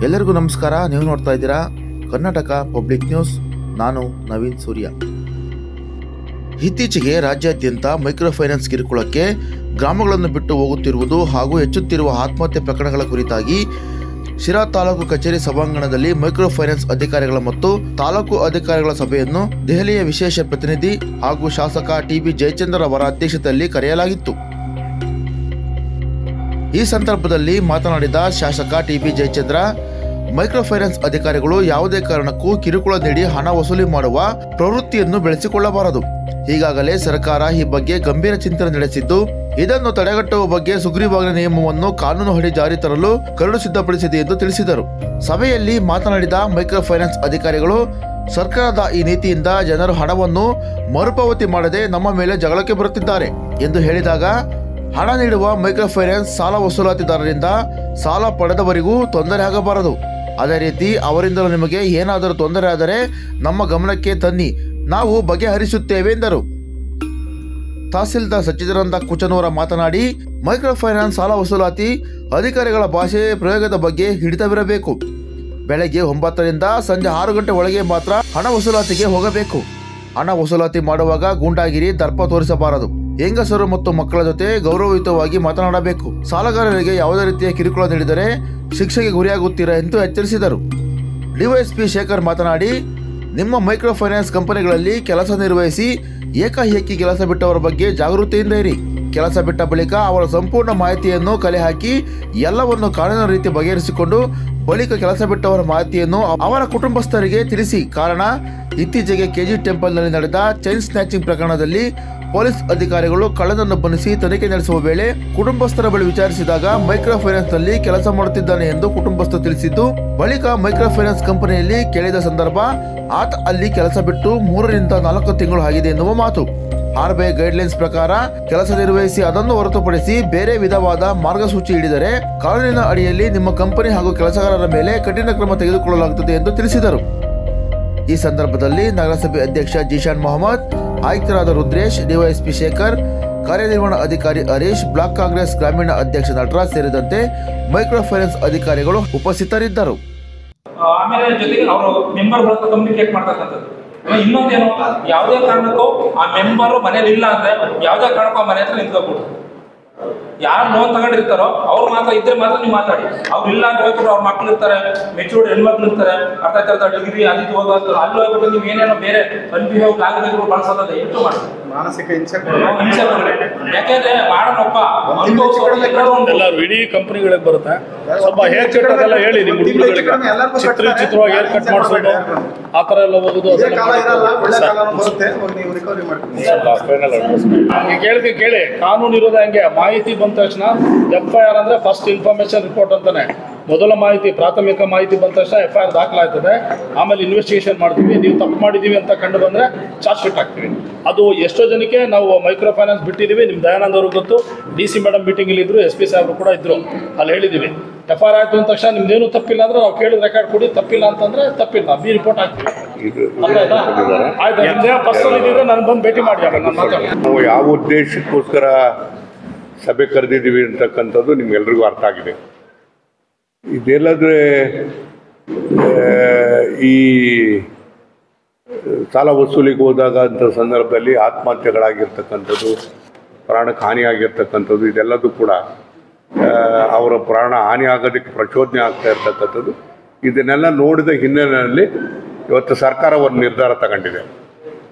ಎಲ್ಲರಿಗೂ ನಮಸ್ಕಾರ. ನೀವು ನೋಡ್ತಾ ಇದ್ದೀರಾ ಕರ್ನಾಟಕ ಪಬ್ಲಿಕ್ ನ್ಯೂಸ್. ನಾನು ನವೀನ್ ಸೂರ್ಯ. ಇತ್ತೀಚೆಗೆ ರಾಜ್ಯಾದ್ಯಂತ ಮೈಕ್ರೋ ಫೈನಾನ್ಸ್ ಕಿರುಕುಳಕ್ಕೆ ಗ್ರಾಮಗಳನ್ನು ಬಿಟ್ಟು ಹೋಗುತ್ತಿರುವುದು ಹಾಗೂ ಹೆಚ್ಚುತ್ತಿರುವ ಆತ್ಮಹತ್ಯೆ ಪ್ರಕರಣಗಳ ಕುರಿತಾಗಿ ಶಿರಾ ತಾಲೂಕು ಕಚೇರಿ ಸಭಾಂಗಣದಲ್ಲಿ ಮೈಕ್ರೋ ಫೈನಾನ್ಸ್ ಅಧಿಕಾರಿಗಳ ಮತ್ತು ತಾಲೂಕು ಅಧಿಕಾರಿಗಳ ಸಭೆಯನ್ನು ದೆಹಲಿಯ ವಿಶೇಷ ಪ್ರತಿನಿಧಿ ಹಾಗೂ ಶಾಸಕ ಟಿ.ಬಿ. ಜಯಚಂದ್ರ ಅವರ ಅಧ್ಯಕ್ಷತೆಯಲ್ಲಿ ಕರೆಯಲಾಗಿತ್ತು. ಈ ಸಂದರ್ಭದಲ್ಲಿ ಮಾತನಾಡಿದ ಶಾಸಕ ಟಿ.ಬಿ. ಜಯಚಂದ್ರ, ಮೈಕ್ರೋ ಫೈನಾನ್ಸ್ ಅಧಿಕಾರಿಗಳು ಯಾವುದೇ ಕಾರಣಕ್ಕೂ ಕಿರುಕುಳ ನೀಡಿ ಹಣ ವಸೂಲಿ ಮಾಡುವ ಪ್ರವೃತ್ತಿಯನ್ನು ಬೆಳೆಸಿಕೊಳ್ಳಬಾರದು. ಈಗಾಗಲೇ ಸರ್ಕಾರ ಈ ಬಗ್ಗೆ ಗಂಭೀರ ಚಿಂತನೆ ನಡೆಸಿದ್ದು, ಇದನ್ನು ತಡೆಗಟ್ಟುವ ಬಗ್ಗೆ ಸುಗ್ರೀವಾಜ್ಞೆ ನಿಯಮವನ್ನು ಕಾನೂನು ಅಡಿ ಜಾರಿ ತರಲು ಕರಡು ಸಿದ್ಧಪಡಿಸಿದೆ ಎಂದು ತಿಳಿಸಿದರು. ಸಭೆಯಲ್ಲಿ ಮಾತನಾಡಿದ ಮೈಕ್ರೋ ಫೈನಾನ್ಸ್ ಅಧಿಕಾರಿಗಳು, ಸರ್ಕಾರದ ಈ ನೀತಿಯಿಂದ ಜನರು ಹಣವನ್ನು ಮರುಪಾವತಿ ಮಾಡದೆ ನಮ್ಮ ಮೇಲೆ ಜಗಳಕ್ಕೆ ಬರುತ್ತಿದ್ದಾರೆ ಎಂದು ಹೇಳಿದಾಗ, ಹಣ ನೀಡುವ ಮೈಕ್ರೋ ಫೈನಾನ್ಸ್ ಸಾಲ ವಸೂಲಾತಿದಾರರಿಂದ ಸಾಲ ಪಡೆದವರಿಗೂ ತೊಂದರೆ ಆಗಬಾರದು. ಅದೇ ರೀತಿ ಅವರಿಂದಲೂ ನಿಮಗೆ ಏನಾದರೂ ತೊಂದರೆ ಆದರೆ ನಮ್ಮ ಗಮನಕ್ಕೆ ತನ್ನಿ, ನಾವು ಬಗೆಹರಿಸುತ್ತೇವೆ ಎಂದರು. ತಹಸೀಲ್ದಾರ್ ಸಚ್ಚಿದಾನಂದ ಕುಚನೂರ ಮಾತನಾಡಿ, ಮೈಕ್ರೋ ಫೈನಾನ್ಸ್ ಸಾಲ ವಸೂಲಾತಿ ಅಧಿಕಾರಿಗಳ ಭಾಷೆ ಪ್ರಯೋಗದ ಬಗ್ಗೆ ಹಿಡಿತವಿರಬೇಕು. ಬೆಳಗ್ಗೆ 9ರಿಂದ ಸಂಜೆ 6 ಗಂಟೆ ಒಳಗೆ ಮಾತ್ರ ಹಣ ವಸೂಲಾತಿಗೆ ಹೋಗಬೇಕು. ಹಣ ವಸೂಲಾತಿ ಮಾಡುವಾಗ ಗೂಂಡಾಗಿರಿ, ದರ್ಪ ತೋರಿಸಬಾರದು. ಹೆಂಗಸರು ಮತ್ತು ಮಕ್ಕಳ ಜೊತೆ ಗೌರವಯುತವಾಗಿ ಮಾತನಾಡಬೇಕು. ಸಾಲಗಾರರಿಗೆ ಯಾವುದೇ ರೀತಿಯ ಕಿರುಕುಳ ನೀಡಿದರೆ ಶಿಕ್ಷೆಗೆ ಗುರಿಯಾಗುತ್ತೀರಾ ಎಂದು ಎಚ್ಚರಿಸಿದರು. ಡಿವೈಎಸ್ಪಿ ಶೇಖರ್ ಮಾತನಾಡಿ, ನಿಮ್ಮ ಮೈಕ್ರೋ ಫೈನಾನ್ಸ್ ಕಂಪನಿಗಳಲ್ಲಿ ಕೆಲಸ ನಿರ್ವಹಿಸಿ ಏಕಾಏಕಿ ಕೆಲಸ ಬಿಟ್ಟವರ ಬಗ್ಗೆ ಜಾಗೃತಿಯಿಂದ ಇರಿ. ಕೆಲಸ ಬಿಟ್ಟ ಬಳಿಕ ಅವರ ಸಂಪೂರ್ಣ ಮಾಹಿತಿಯನ್ನು ಕಲೆ ಹಾಕಿ ಎಲ್ಲವನ್ನು ಕಾನೂನಿನ ರೀತಿ ಬಗೆಹರಿಸಿಕೊಂಡು ಬಳಿಕ ಕೆಲಸ ಬಿಟ್ಟವರ ಮಾಹಿತಿಯನ್ನು ಅವರ ಕುಟುಂಬಸ್ಥರಿಗೆ ತಿಳಿಸಿ. ಕಾರಣ, ಇತ್ತೀಚೆಗೆ ಕೆಜಿ ಟೆಂಪಲ್ನಲ್ಲಿ ನಡೆದ ಚೈನ್ ಸ್ನ್ಯಾಚಿಂಗ್ ಪ್ರಕರಣದಲ್ಲಿ ಪೊಲೀಸ್ ಅಧಿಕಾರಿಗಳು ಕಳ್ಳನನ್ನು ಬಂಧಿಸಿ ತನಿಖೆ ನಡೆಸುವ ವೇಳೆ ಕುಟುಂಬಸ್ಥರ ಬಳಿ ವಿಚಾರಿಸಿದಾಗ ಮೈಕ್ರೋ ಫೈನಾನ್ಸ್ ನಲ್ಲಿ ಕೆಲಸ ಮಾಡುತ್ತಿದ್ದಾನೆ ಎಂದು ಕುಟುಂಬಸ್ಥರು ತಿಳಿಸಿದ್ದು, ಬಳಿಕ ಮೈಕ್ರೋ ಫೈನಾನ್ಸ್ ಕಂಪನಿಯಲ್ಲಿ ಕೇಳಿದ ಸಂದರ್ಭ ಆತ ಅಲ್ಲಿ ಕೆಲಸ ಬಿಟ್ಟು 3ರಿಂದ 4 ತಿಂಗಳು ಆಗಿದೆ ಎನ್ನುವ ಮಾತು. RBI ಗೈಡ್ಲೈನ್ಸ್ ಪ್ರಕಾರ ಕೆಲಸ ನಿರ್ವಹಿಸಿ ಅದನ್ನು ಹೊರತುಪಡಿಸಿ ಬೇರೆ ವಿಧವಾದ ಮಾರ್ಗಸೂಚಿ ಹಿಡಿದರೆ ಕಾನೂನಿನ ಅಡಿಯಲ್ಲಿ ನಿಮ್ಮ ಕಂಪನಿ ಹಾಗೂ ಕೆಲಸಗಾರರ ಮೇಲೆ ಕಠಿಣ ಕ್ರಮ ತೆಗೆದುಕೊಳ್ಳಲಾಗುತ್ತದೆ ಎಂದು ತಿಳಿಸಿದರು. ಈ ಸಂದರ್ಭದಲ್ಲಿ ನಗರಸಭೆ ಅಧ್ಯಕ್ಷ ಜೀಶಾನ್ ಮೊಹಮ್ಮದ್, ಆಯುಕ್ತರಾದ ರುದ್ರೇಶ್, ಡಿವೈಎಸ್ಪಿ ಶೇಖರ್, ಕಾರ್ಯನಿರ್ವಹಣಾ ಅಧಿಕಾರಿ ಹರೀಶ್, ಬ್ಲಾಕ್ ಕಾಂಗ್ರೆಸ್ ಗ್ರಾಮೀಣ ಅಧ್ಯಕ್ಷ ನಟರಾಜ್ ಸೇರಿದಂತೆ ಮೈಕ್ರೋ ಫೈನಾನ್ಸ್ ಅಧಿಕಾರಿಗಳು ಉಪಸ್ಥಿತರಿದ್ದರು. ಆಮೇಲೆ ಜೊತೆಗೆ ಅವರು ಮೆಂಬರ್ ಕಮ್ಯುನಿಕೇಟ್ ಮಾಡ್ತಕ್ಕಂಥದ್ದು. ಇನ್ನೊಂದೇನು, ಯಾವುದೇ ಕಾರಣಕ್ಕೂ ಆ ಮೆಂಬರು ಮನೇಲಿ ಇಲ್ಲ ಅಂದ್ರೆ ಯಾವುದೇ ಕಾರಣಕ್ಕೂ ಆ ಮನೆ ಹತ್ರ ನಿಂತ್ಕೊಬಿಟ್ಟು, ಯಾರು ಲೋನ್ ತಗೊಂಡಿರ್ತಾರೋ ಅವ್ರು ಮಾತ್ರ ಇದ್ರೆ ಮಾತ್ರ ನೀವು ಮಾತಾಡಿ. ಅವ್ರು ಇಲ್ಲ ಅಂತ ಹೋಗ್ಬಿಟ್ಟು ಅವ್ರ ಮಕ್ಳು ಇರ್ತಾರೆ, ಮೆಚೂರ್ಡ್ ಹೆಣ್ಮಕ್ಳು ಇರ್ತಾರೆ, ಅರ್ಥ ಡಿಗ್ರಿ ಅದು ಹೋಗೋದು, ಅಲ್ಲಿ ಹೋಗ್ಬಿಟ್ಟು ನೀವು ಏನೇನೋ ಬೇರೆ ಅನ್ಬಿಹೇವ್ ಲ್ಯಾಂಗ್ವೇಜ್ಗಳು ಬಳಸೋದ ಎಷ್ಟು ಮಾಡಿ ಮಾನಸಿಕ ಹಿಂಸೆ ಯಾಕೆಂದ್ರೆ ಮಾಡೋಣಪ್ಪ ಎಲ್ಲರೂ ಇಡೀ ಕಂಪನಿಗಳಿಗೆ ಬರುತ್ತೆ. ಸ್ವಲ್ಪ ಹೇರ್ ಕಟ್ ಅದೆಲ್ಲ ಹೇಳಿ ನಿಮ್ಮ ಹುಡುಗರಿಗೆ ಚಿತ್ರವಾಗಿ ಹೇರ್ ಕಟ್ ಮಾಡಿಸೋದು ಆ ಥರ ಎಲ್ಲ ಹೋಗೋದು ಕೇಳಿ. ಕಾನೂನು ಇರೋದು ಹಂಗೆ, ಮಾಹಿತಿ ಬಂದ ತಕ್ಷಣ FIR ಅಂದ್ರೆ ಫಸ್ಟ್ ಇನ್ಫಾರ್ಮೇಶನ್ ರಿಪೋರ್ಟ್ ಅಂತಾನೆ. ಮೊದಲ ಮಾಹಿತಿ, ಪ್ರಾಥಮಿಕ ಮಾಹಿತಿ ಬಂದ ತಕ್ಷಣ FIR ದಾಖಲಾಗ್ತದೆ. ಆಮೇಲೆ ಇನ್ವೆಸ್ಟಿಗೇಷನ್ ಮಾಡ್ತೀವಿ. ನೀವು ತಪ್ಪು ಮಾಡಿದ್ದೀವಿ ಅಂತ ಕಂಡು ಬಂದರೆ ಚಾರ್ಜ್ ಶೀಟ್ ಹಾಕ್ತೀವಿ. ಅದು ಎಷ್ಟೋ ಜನಕ್ಕೆ ನಾವು ಮೈಕ್ರೋ ಫೈನಾನ್ಸ್ ಬಿಟ್ಟಿದ್ದೀವಿ. ನಿಮ್ಮ ದಯಾನಂದ್ ಅವ್ರಿಗೆ ಗೊತ್ತು, DC ಮೇಡಮ್ ಮೀಟಿಂಗಲ್ಲಿ ಇದ್ರು, SP ಸಾಹೇಬರು ಕೂಡ ಇದ್ರು. ಅಲ್ಲಿ ಹೇಳಿದ್ದೀವಿ, FIR ಆಯಿತು ಅಂದ ತಕ್ಷಣ ನಿಮ್ದೇನು ತಪ್ಪಿಲ್ಲ ಅಂದ್ರೆ ನಾವು ಕೇಳಿದ ರೆಕಾರ್ಡ್ ಕೊಡಿ, ತಪ್ಪಿಲ್ಲ ಅಂತಂದ್ರೆ ತಪ್ಪಿಲ್ಲ, ಬಿ ರಿಪೋರ್ಟ್ ಹಾಕ್ತೀವಿ. ಆಯ್ತು, ನಿಮ್ದೇ ಪರ್ಸನಲ್ ಇದ್ದರೆ ನಾನು ಬಂದು ಭೇಟಿ ಮಾಡಿ ನಾನು ಮಾತಾಡಿ. ನಾವು ಯಾವ ಉದ್ದೇಶಕ್ಕೋಸ್ಕರ ಸಭೆ ಕರೆದಿದ್ದೀವಿ ಅಂತಕ್ಕಂಥದ್ದು ನಿಮ್ಗೆಲ್ರಿಗೂ ಅರ್ಥ ಆಗಿದೆ. ಇದೆಲ್ಲದ್ರೆ ಈ ಸಾಲ ವಸೂಲಿಗೆ ಹೋದಾಗ ಅಂಥ ಸಂದರ್ಭದಲ್ಲಿ ಆತ್ಮಹತ್ಯೆಗಳಾಗಿರ್ತಕ್ಕಂಥದ್ದು, ಪ್ರಾಣಕ್ಕೆ ಹಾನಿಯಾಗಿರ್ತಕ್ಕಂಥದ್ದು, ಇದೆಲ್ಲದೂ ಕೂಡ ಅವರ ಪ್ರಾಣ ಹಾನಿ ಆಗೋದಕ್ಕೆ ಪ್ರಚೋದನೆ ಆಗ್ತಾ ಇರ್ತಕ್ಕಂಥದ್ದು. ಇದನ್ನೆಲ್ಲ ನೋಡಿದ ಹಿನ್ನೆಲೆಯಲ್ಲಿ ಇವತ್ತು ಸರ್ಕಾರ ಒಂದು ನಿರ್ಧಾರ ತಗೊಂಡಿದೆ.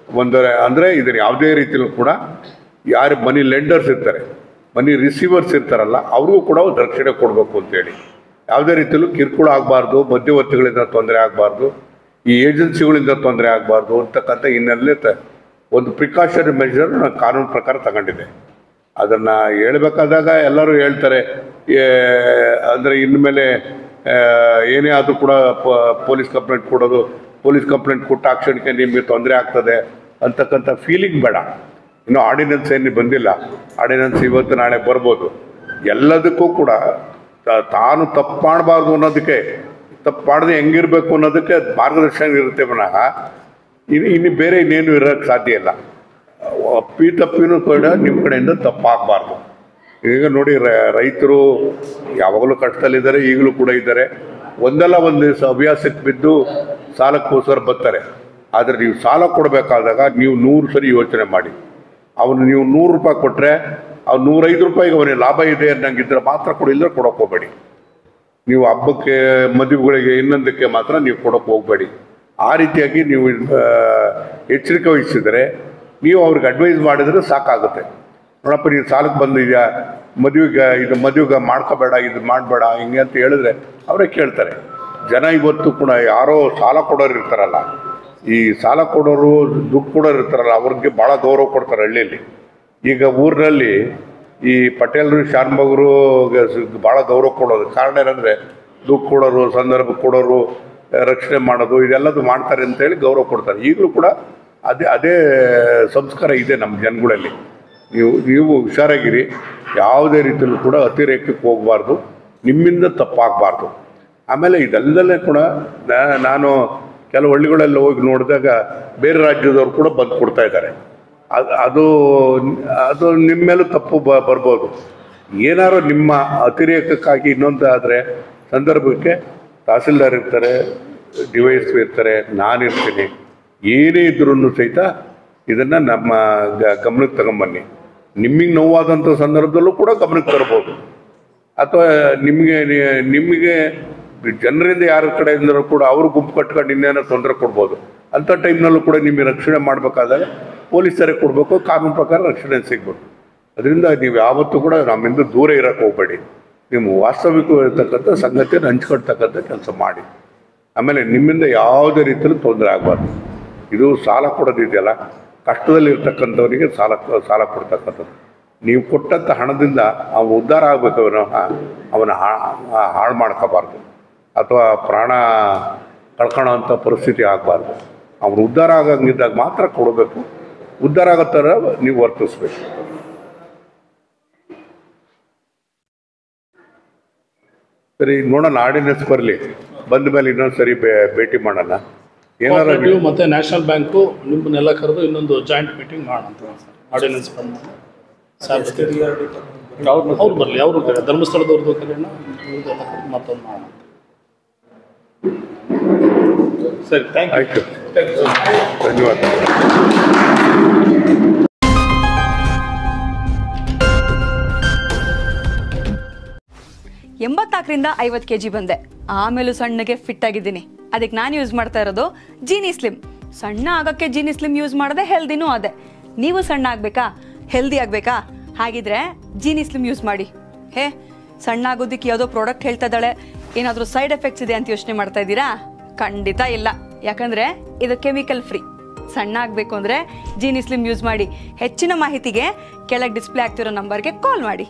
ಅಂದರೆ ಇದನ್ನು ಯಾವುದೇ ರೀತಿಯಲ್ಲೂ ಕೂಡ ಯಾರು ಮನಿ ಲೆಂಡರ್ಸ್ ಇರ್ತಾರೆ, ಮನಿ ರಿಸೀವರ್ಸ್ ಇರ್ತಾರಲ್ಲ, ಅವ್ರಿಗೂ ಕೂಡ ಒಂದು ರಕ್ಷಣೆ ಕೊಡಬೇಕು ಅಂತೇಳಿ. ಯಾವುದೇ ರೀತಿಯಲ್ಲೂ ಕಿರುಕುಳ ಆಗಬಾರ್ದು, ಮಧ್ಯವರ್ತಿಗಳಿಂದ ತೊಂದರೆ ಆಗಬಾರ್ದು, ಈ ಏಜೆನ್ಸಿಗಳಿಂದ ತೊಂದರೆ ಆಗಬಾರ್ದು ಅಂತಕ್ಕಂಥ ಹಿನ್ನೆಲೆ ಒಂದು ಪ್ರಿಕಾಷನರಿ ಮೆಷರ್ ನಾನು ಕಾನೂನು ಪ್ರಕಾರ ತಗೊಂಡಿದ್ದೆ. ಅದನ್ನು ಹೇಳಬೇಕಾದಾಗ ಎಲ್ಲರೂ ಹೇಳ್ತಾರೆ, ಅಂದರೆ ಇನ್ಮೇಲೆ ಏನೇ ಆದರೂ ಕೂಡ ಪೊಲೀಸ್ ಕಂಪ್ಲೇಂಟ್ ಕೊಡೋದು, ಪೊಲೀಸ್ ಕಂಪ್ಲೇಂಟ್ ಕೊಟ್ಟ ಕ್ಷಣಕ್ಕೆ ನಿಮಗೆ ತೊಂದರೆ ಆಗ್ತದೆ ಅಂತಕ್ಕಂಥ ಫೀಲಿಂಗ್ ಬೇಡ. ಇನ್ನೂ ಆರ್ಡಿನೆನ್ಸ್ ಏನು ಬಂದಿಲ್ಲ, ಆರ್ಡಿನೆನ್ಸ್ ಇವತ್ತು ನಾಳೆ ಬರ್ಬೋದು. ಎಲ್ಲದಕ್ಕೂ ಕೂಡ ತಾನು ತಪ್ಪು ಮಾಡಬಾರ್ದು ಅನ್ನೋದಕ್ಕೆ, ತಪ್ಪು ಮಾಡದೆ ಹೆಂಗಿರಬೇಕು ಅನ್ನೋದಕ್ಕೆ ಮಾರ್ಗದರ್ಶನ ಇರುತ್ತೆ ವಿನಃ ಇನ್ನು ಬೇರೆ ಇನ್ನೇನು ಇರೋಕ್ಕೆ ಸಾಧ್ಯ ಇಲ್ಲ. ತಪ್ಪಿನೂ ಕೂಡ ನಿಮ್ಮ ಕಡೆಯಿಂದ ತಪ್ಪಾಗಬಾರ್ದು. ಈಗ ನೋಡಿ, ರೈತರು ಯಾವಾಗಲೂ ಕಷ್ಟದಲ್ಲಿದ್ದಾರೆ, ಈಗಲೂ ಕೂಡ ಇದ್ದಾರೆ. ಒಂದಲ್ಲ ಒಂದು ದಿವಸ ಹವ್ಯಾಸಕ್ಕೆ ಬಿದ್ದು ಸಾಲಕ್ಕೋಸ್ಕರ ಬರ್ತಾರೆ. ಆದರೆ ನೀವು ಸಾಲ ಕೊಡಬೇಕಾದಾಗ ನೀವು 100 ಸರಿ ಯೋಚನೆ ಮಾಡಿ. ಅವನು ನೀವು 100 ರೂಪಾಯಿ ಕೊಟ್ಟರೆ ಅವ್ನು 105 ರೂಪಾಯಿಗೆ ಅವನಿಗೆ ಲಾಭ ಇದೆ ಅನ್ನಂಗಿದ್ರೆ ಮಾತ್ರ ಕೊಡಿಲ್ಲದ್ರೆ ಕೊಡೋಕೆ ಹೋಗಬೇಡಿ. ನೀವು ಹಬ್ಬಕ್ಕೆ, ಮದುವೆಗಳಿಗೆ, ಇನ್ನೊಂದಕ್ಕೆ ಮಾತ್ರ ನೀವು ಕೊಡೋಕೆ ಹೋಗಬೇಡಿ. ಆ ರೀತಿಯಾಗಿ ನೀವು ಎಚ್ಚರಿಕೆ ವಹಿಸಿದರೆ ನೀವು ಅವ್ರಿಗೆ ಅಡ್ವೈಸ್ ಮಾಡಿದರೆ ಸಾಕಾಗುತ್ತೆ. ನೋಡಪ್ಪ ನೀನು ಸಾಲಕ್ಕೆ ಬಂದಿದ್ಯಾ, ಮದುವೆಗೆ ಮಾಡ್ಕೋಬೇಡ, ಇದು ಮಾಡಬೇಡ ಹಿಂಗೆ ಅಂತ ಹೇಳಿದ್ರೆ ಅವರೇ ಕೇಳ್ತಾರೆ. ಜನ ಇವತ್ತು ಕೂಡ ಯಾರೋ ಸಾಲ ಕೊಡೋರು ಇರ್ತಾರಲ್ಲ, ಈ ಸಾಲ ಕೊಡೋರು, ದುಡ್ಡು ಕೊಡೋರು ಇರ್ತಾರಲ್ಲ, ಅವ್ರಿಗೆ ಭಾಳ ಗೌರವ ಕೊಡ್ತಾರೆ ಹಳ್ಳಿಯಲ್ಲಿ. ಈಗ ಊರಿನಲ್ಲಿ ಈ ಪಟೇಲರು, ಶಾನ್ಭೋಗರು ಭಾಳ ಗೌರವ ಕೊಡೋದು ಕಾರಣ ಏನಂದರೆ ದುಡ್ಡು ಕೊಡೋರು, ಸಂದರ್ಭ ಕೊಡೋರು, ರಕ್ಷಣೆ ಮಾಡೋದು ಇದೆಲ್ಲದು ಮಾಡ್ತಾರೆ ಅಂತೇಳಿ ಗೌರವ ಕೊಡ್ತಾರೆ. ಈಗಲೂ ಕೂಡ ಅದೇ ಸಂಸ್ಕಾರ ಇದೆ ನಮ್ಮ ಜನಗಳಲ್ಲಿ. ನೀವು ಹುಷಾರಾಗಿರಿ. ಯಾವುದೇ ರೀತಿಯಲ್ಲೂ ಕೂಡ ಅತಿರೇಕಕ್ಕೆ ಹೋಗಬಾರ್ದು, ನಿಮ್ಮಿಂದ ತಪ್ಪಾಗಬಾರ್ದು. ಆಮೇಲೆ ಇದೆಲ್ಲದಲ್ಲೇ ಕೂಡ ನಾನು ಕೆಲವು ಹಳ್ಳಿಗಳೆಲ್ಲ ಹೋಗಿ ನೋಡಿದಾಗ ಬೇರೆ ರಾಜ್ಯದವ್ರು ಕೂಡ ಬಂದು ಕೊಡ್ತಾ ಇದ್ದಾರೆ. ಅದು ನಿಮ್ಮ ಮೇಲೂ ತಪ್ಪು ಬರ್ಬೋದು. ಏನಾರು ನಿಮ್ಮ ಅತಿರೇಕಕ್ಕಾಗಿ ಇನ್ನೊಂದು ಆದರೆ ಸಂದರ್ಭಕ್ಕೆ ತಹಸೀಲ್ದಾರ್ ಇರ್ತಾರೆ, DYSP ಇರ್ತಾರೆ, ನಾನಿರ್ತೀನಿ. ಏನೇ ಇದ್ರೂ ಸಹಿತ ಇದನ್ನು ನಮ್ಮ ಗಮನಕ್ಕೆ ತಗೊಂಬನ್ನಿ. ನಿಮಗೆ ನೋವಾದಂಥ ಸಂದರ್ಭದಲ್ಲೂ ಕೂಡ ಗಮನಕ್ಕೆ ತರ್ಬೋದು. ಅಥವಾ ನಿಮಗೆ ಜನರಿಂದ ಯಾರ ಕಡೆಯಿಂದಲೂ ಕೂಡ ಅವರು ಗುಂಪು ಕಟ್ಕೊಂಡು ಇನ್ನೇನೋ ತೊಂದರೆ ಕೊಡ್ಬೋದು. ಅಂಥ ಟೈಮ್ನಲ್ಲೂ ಕೂಡ ನಿಮಗೆ ರಕ್ಷಣೆ ಮಾಡಬೇಕಾದಾಗ ಪೊಲೀಸರಿಗೆ ಕೊಡಬೇಕು, ಕಾನೂನು ಪ್ರಕಾರ ರಕ್ಷಣೆ ಸಿಗ್ಬೇಕು. ಅದರಿಂದ ನೀವು ಯಾವತ್ತೂ ಕೂಡ ನಮ್ಮಿಂದ ದೂರ ಇರೋಕ್ಕೆ ಹೋಗಬೇಡಿ. ನೀವು ವಾಸ್ತವಿಕವಾಗಿರ್ತಕ್ಕಂಥ ಸಂಗತಿಯನ್ನು ಹಂಚ್ಕೊಳ್ತಕ್ಕಂಥ ಕೆಲಸ ಮಾಡಿ. ಆಮೇಲೆ ನಿಮ್ಮಿಂದ ಯಾವುದೇ ರೀತಿಯಲ್ಲೂ ತೊಂದರೆ ಆಗಬಾರ್ದು. ಇದು ಸಾಲ ಕೊಡೋದಿದೆಯಲ್ಲ, ಕಷ್ಟದಲ್ಲಿರ್ತಕ್ಕಂಥವರಿಗೆ ಸಾಲ ಕೊಡ್ತಕ್ಕಂಥದ್ದು. ನೀವು ಕೊಟ್ಟಂಥ ಹಣದಿಂದ ಅವನು ಉದ್ಧಾರ ಆಗಬೇಕು, ಅವನ ಹಾಳು ಮಾಡ್ಕೋಬಾರ್ದು ಅಥವಾ ಪ್ರಾಣ ಕಳ್ಕೊಳ್ಳೋ ಅಂಥ ಪರಿಸ್ಥಿತಿ ಆಗಬಾರ್ದು. ಅವನು ಉದ್ಧಾರ ಆಗಂಗಿದ್ದಾಗ ಮಾತ್ರ ಕೊಡಬೇಕು. ಉದ್ಧಾರ ಆಗೋ ಥರ ನೀವು ವರ್ತಿಸ್ಬೇಕು. ಸರಿ, ನೋಡೋಣ. ಆರ್ಡಿನೆನ್ಸ್ ಬರಲಿ, ಬಂದ ಮೇಲೆ ಇನ್ನೊಂದು ಸರಿ ಭೇಟಿ ಮಾಡೋಣ. ಏನಾದ್ರು ಮತ್ತೆ ನ್ಯಾಷನಲ್ ಬ್ಯಾಂಕು ನಿಮ್ಮನ್ನೆಲ್ಲ ಕರೆದು ಇನ್ನೊಂದು ಜಾಯಿಂಟ್ ಮೀಟಿಂಗ್ ಮಾಡೋಣ ಅಂತ ಸರ್. ಆರ್ಡಿನೆನ್ಸ್ ಬಂದ ಅವ್ರು ಬರಲಿ, ಅವರು ಧರ್ಮಸ್ಥಳದವ್ರದ್ದು ಕರೆಯೋಣ, ಮತ್ತೊಂದು ಮಾಡೋಣ. ಸರಿ, ಆಯಿತು, ಧನ್ಯವಾದ. 84ರಿಂದ 50 kg ಬಂದೆ. ಆಮೇಲೂ ಸಣ್ಣಗೆ ಫಿಟ್ ಆಗಿದ್ದೀನಿ. ಅದಕ್ಕೆ ನಾನು ಯೂಸ್ ಮಾಡ್ತಾ ಇರೋದು ಜೀನಿ ಸ್ಲಿಮ್. ಸಣ್ಣ ಆಗೋಕ್ಕೆ ಜೀನಿ ಸ್ಲಿಮ್ ಯೂಸ್ ಮಾಡಿದೆ, ಹೆಲ್ದಿನೂ ಅದೇ. ನೀವು ಸಣ್ಣ ಆಗಬೇಕಾ, ಹೆಲ್ದಿ ಆಗಬೇಕಾ? ಹಾಗಿದ್ರೆ ಜೀನಿ ಸ್ಲಿಮ್ ಯೂಸ್ ಮಾಡಿ. ಸಣ್ಣ ಆಗೋದಕ್ಕೆ ಯಾವುದೋ ಪ್ರಾಡಕ್ಟ್ ಹೇಳ್ತಾ ಇದ್ದಾಳೆ, ಏನಾದರೂ ಸೈಡ್ ಎಫೆಕ್ಟ್ಸ್ ಇದೆ ಅಂತ ಯೋಚನೆ ಮಾಡ್ತಾ ಇದ್ದೀರಾ? ಖಂಡಿತ ಇಲ್ಲ. ಯಾಕಂದರೆ ಇದು ಕೆಮಿಕಲ್ ಫ್ರೀ. ಸಣ್ಣ ಆಗಬೇಕು ಅಂದರೆ ಜೀನಿ ಸ್ಲಿಮ್ ಯೂಸ್ ಮಾಡಿ. ಹೆಚ್ಚಿನ ಮಾಹಿತಿಗೆ ಕೆಳಗೆ ಡಿಸ್ಪ್ಲೇ ಆಗ್ತಿರೋ ನಂಬರ್ಗೆ ಕಾಲ್ ಮಾಡಿ.